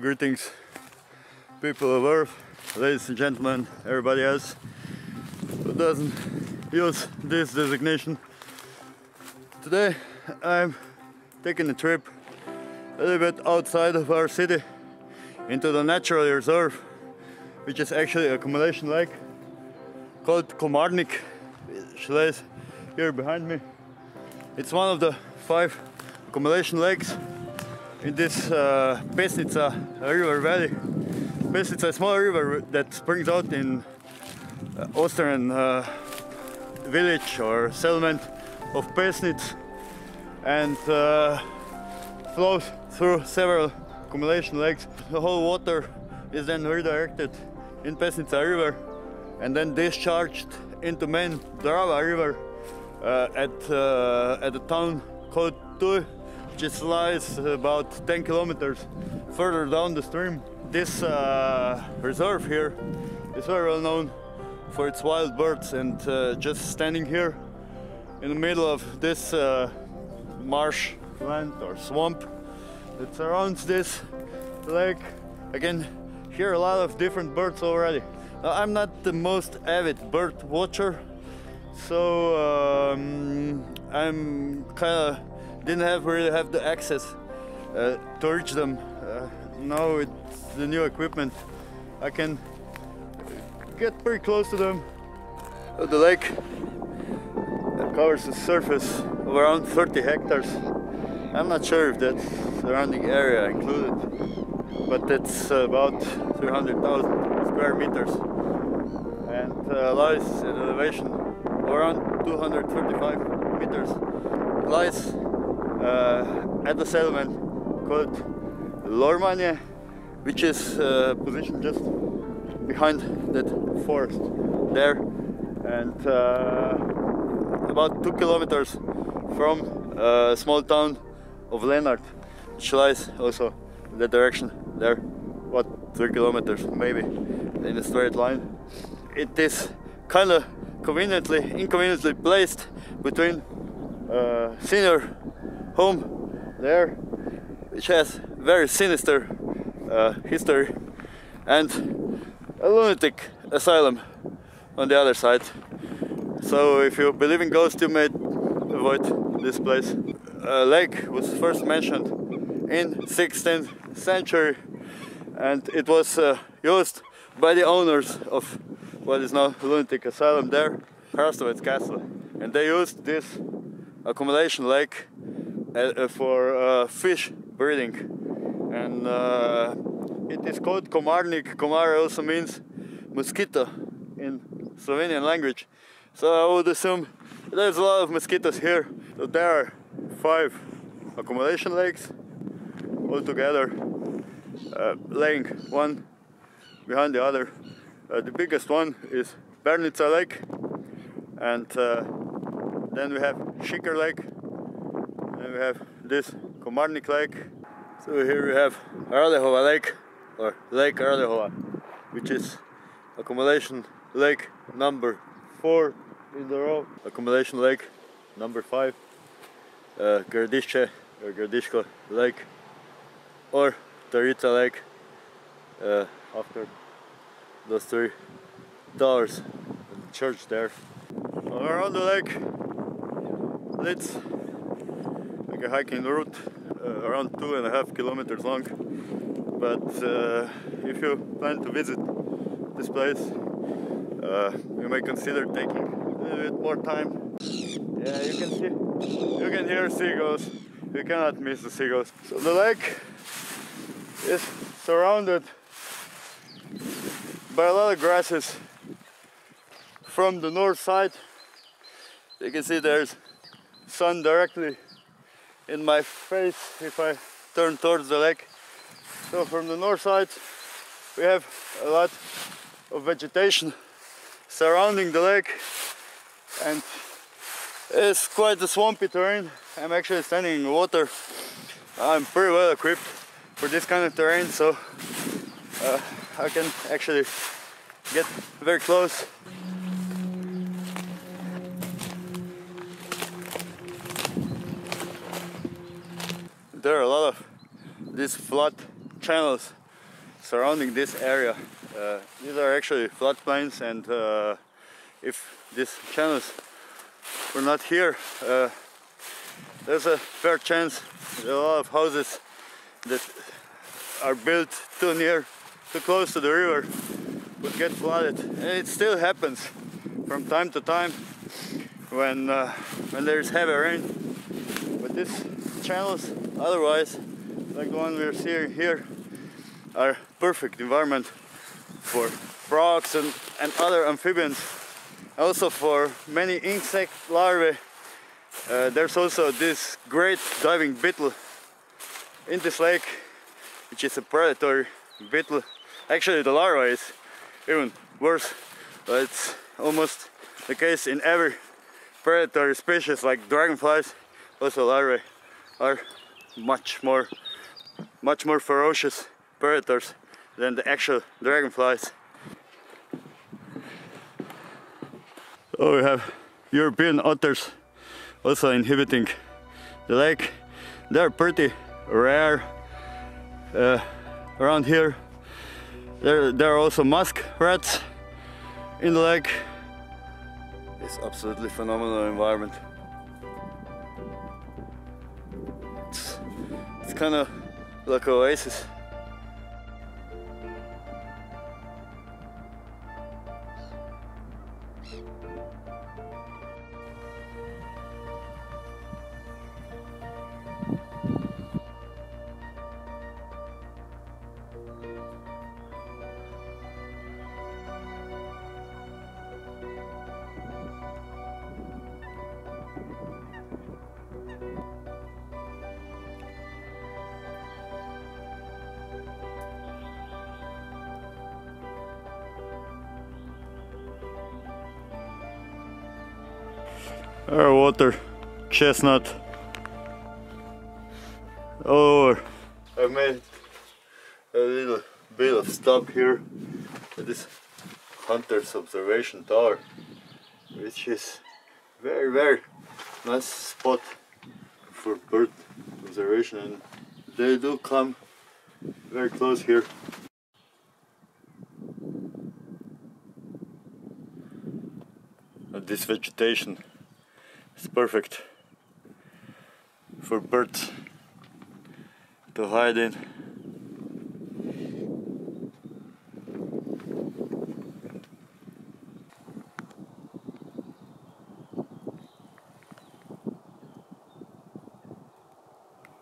greetings, people of Earth, ladies and gentlemen, everybody else who doesn't use this designation. Today I'm taking a trip a little bit outside of our city into the natural reserve, which is actually an accumulation lake called Komarnik, which lays here behind me. It's one of the 5 accumulation lakes in this Pesnica river valley. Pesnica is a small river that springs out in Austrian village or settlement of Pesnic and flows through several accumulation lakes. The whole water is then redirected in Pesnica river and then discharged into main Drava river at a town called Tuj, which lies about 10 kilometers further down the stream. This reserve here is very well known for its wild birds, and just standing here in the middle of this marshland or swamp that surrounds this lake, I can hear a lot of different birds already. Now, I'm not the most avid bird watcher, so I'm kind of didn't really have the access to reach them. Now with the new equipment I can get pretty close to them. The lake covers a surface of around 30 hectares. I'm not sure if that's surrounding area included, but it's about 300,000 square meters and lies at an elevation of around 235 meters. It lies at the settlement called Lormanie, which is positioned just behind that forest there, and about 2 kilometers from a small town of Lenart, which lies also in that direction there, what, 3 kilometers maybe in a straight line. It is kind of inconveniently placed between senior home there, which has very sinister history, and a lunatic asylum on the other side. So if you believe in ghosts, you may avoid this place. Lake was first mentioned in 16th century, and it was used by the owners of what is now lunatic asylum there, Hrastovec Castle, and they used this accumulation lake for fish breeding, and it is called Komarnik. Komar also means mosquito in Slovenian language, so I would assume there's a lot of mosquitoes here. So there are 5 accumulation lakes all together, laying one behind the other. The biggest one is Pernica Lake, and then we have Šiker Lake, and we have this Komarnik Lake. So here we have Radehova Lake, or Lake Radehova, which is accumulation lake number 4 in the row. Accumulation lake number 5, Gradišće or Gradiško Lake, or Tarica Lake, after those 3 towers and the church there. Around the lake leads like a hiking route around 2.5 kilometers long, but if you plan to visit this place, you may consider taking a little bit more time. Yeah, you can hear seagulls. You cannot miss the seagulls. So the lake is surrounded by a lot of grasses from the north side. You can see there's sun directly in my face if I turn towards the lake. So from the north side we have a lot of vegetation surrounding the lake, and it's quite a swampy terrain. I'm actually standing in water. I'm pretty well equipped for this kind of terrain, so I can actually get very close. There are a lot of these flood channels surrounding this area. These are actually floodplains, and if these channels were not here, there's a fair chance that a lot of houses that are built too near, too close to the river would get flooded. And it still happens from time to time when there's heavy rain. But these channels, otherwise, like the one we're seeing here, are perfect environment for frogs and other amphibians. Also for many insect larvae. There's also this great diving beetle in this lake, which is a predatory beetle. Actually, the larva is even worse, but it's almost the case in every predatory species like dragonflies. Also, larvae are much more ferocious predators than the actual dragonflies. Oh, we have European otters also inhabiting the lake. They're pretty rare around here. There are also musk rats in the lake. It's absolutely phenomenal environment. It's kind of like an oasis. Our water chestnut. Oh, I made a little bit of stop here at this hunter's observation tower, which is very nice spot for bird observation, and they do come very close here. This vegetation is perfect for birds to hide in.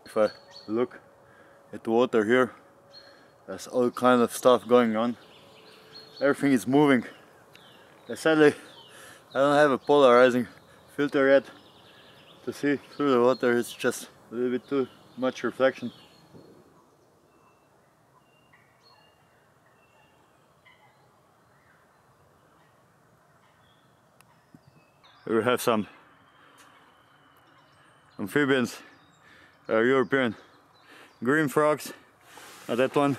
If I look at the water here, there's all kind of stuff going on. Everything is moving. Sadly, I don't have a polarizing filter yet to see through the water. It's just a little bit too much reflection. We have some amphibians, European green frogs. That one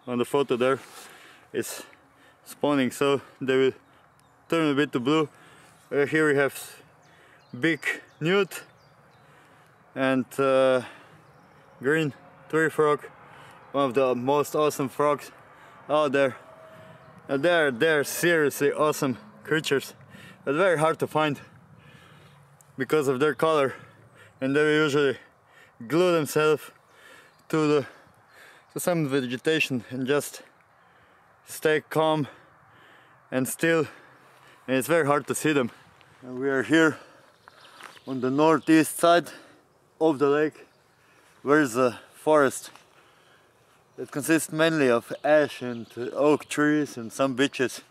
on the photo there is spawning, so they will turn a bit to blue. Here we have big newt and green tree frog, one of the most awesome frogs out there. And they're seriously awesome creatures, but very hard to find because of their color, and they usually glue themselves to some vegetation and just stay calm and still, and it's very hard to see them. And we are here on the northeast side of the lake, where is a forest that consists mainly of ash and oak trees and some beeches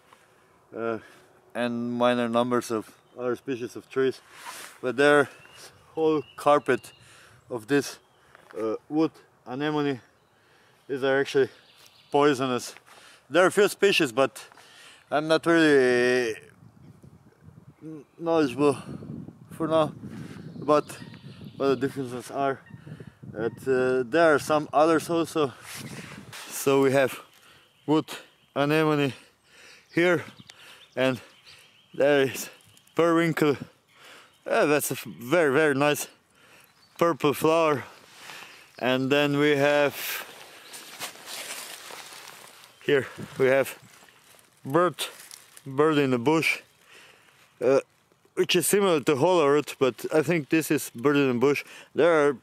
and minor numbers of other species of trees, but there's a whole carpet of this wood anemone. These are actually poisonous. There are a few species, but I'm not really knowledgeable for now about what the differences are. But there are some others also. So we have wood anemone here, and there is periwinkle. That's a very nice purple flower. And then we have Here we have bird in the bush, which is similar to hollerud, but I think this is bird in the bush. They are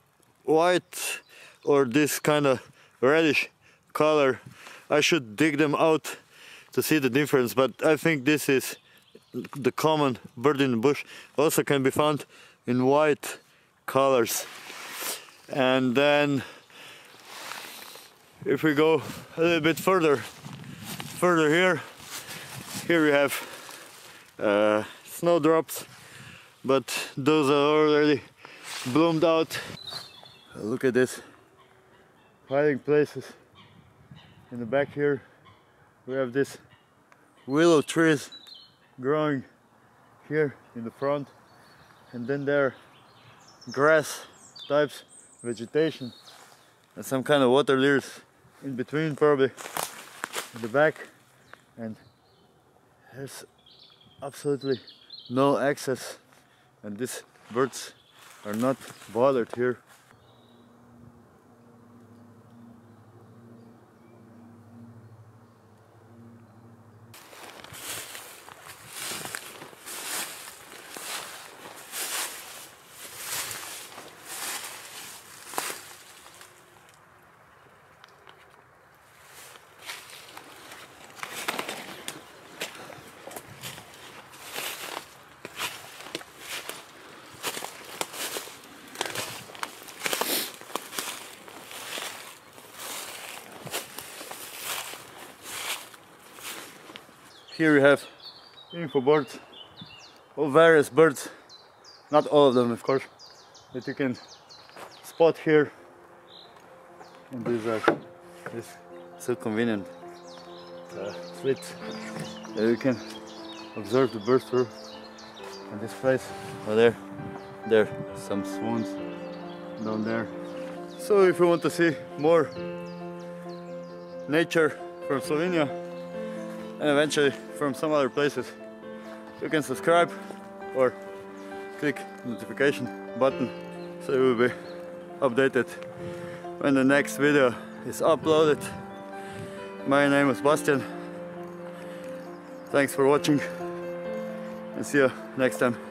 white or this kind of reddish color. I should dig them out to see the difference, but I think this is the common bird in the bush. Also can be found in white colors. And then if we go a little bit further here we have snowdrops, but those are already bloomed out. Look at this, hiding places. In the back here we have this willow trees growing here in the front, and then there are grass types vegetation and some kind of water lilies in between, probably in the back, and there's absolutely no access, and these birds are not bothered here. Here we have info boards of various birds, not all of them of course, that you can spot here, and these are so convenient slits that you can observe the birds through. And this place, oh there are some swans down there. So if you want to see more nature from Slovenia, and eventually from some other places, you can subscribe or click the notification button so you will be updated when the next video is uploaded. My name is Bastian. Thanks for watching and see you next time.